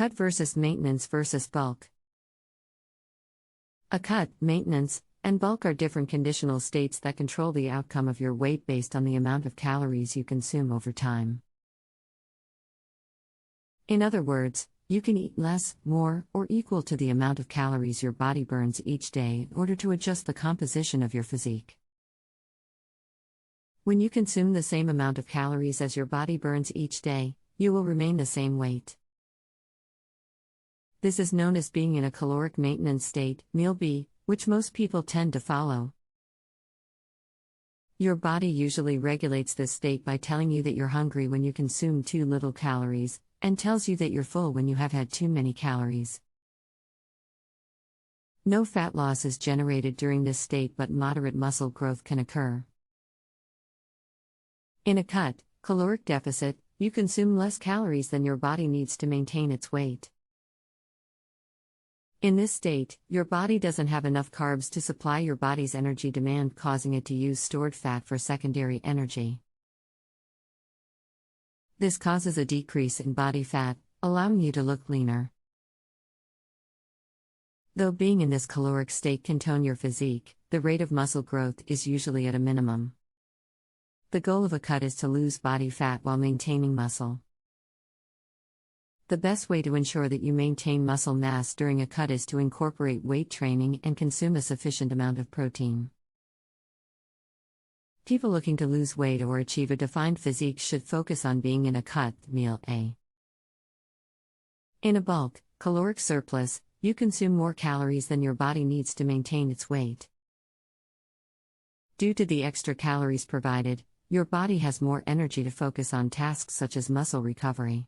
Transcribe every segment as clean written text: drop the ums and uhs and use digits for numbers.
Cut versus maintenance versus bulk. A cut, maintenance, and bulk are different conditional states that control the outcome of your weight based on the amount of calories you consume over time. In other words, you can eat less, more, or equal to the amount of calories your body burns each day in order to adjust the composition of your physique. When you consume the same amount of calories as your body burns each day, you will remain the same weight. This is known as being in a caloric maintenance state, meal B, which most people tend to follow. Your body usually regulates this state by telling you that you're hungry when you consume too little calories, and tells you that you're full when you have had too many calories. No fat loss is generated during this state, but moderate muscle growth can occur. In a cut, caloric deficit, you consume less calories than your body needs to maintain its weight. In this state, your body doesn't have enough carbs to supply your body's energy demand, causing it to use stored fat for secondary energy. This causes a decrease in body fat, allowing you to look leaner. Though being in this caloric state can tone your physique, the rate of muscle growth is usually at a minimum. The goal of a cut is to lose body fat while maintaining muscle. The best way to ensure that you maintain muscle mass during a cut is to incorporate weight training and consume a sufficient amount of protein. People looking to lose weight or achieve a defined physique should focus on being in a cut, meal A. In a bulk, caloric surplus, you consume more calories than your body needs to maintain its weight. Due to the extra calories provided, your body has more energy to focus on tasks such as muscle recovery.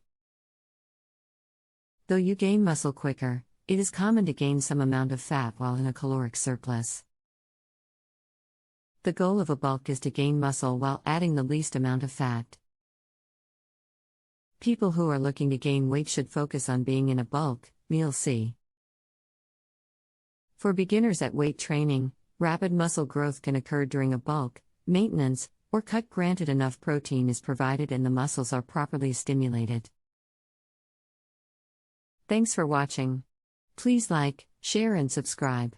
Though you gain muscle quicker, it is common to gain some amount of fat while in a caloric surplus. The goal of a bulk is to gain muscle while adding the least amount of fat. People who are looking to gain weight should focus on being in a bulk, meal C. For beginners at weight training, rapid muscle growth can occur during a bulk, maintenance, or cut, granted enough protein is provided and the muscles are properly stimulated. Thanks for watching. Please like, share and subscribe.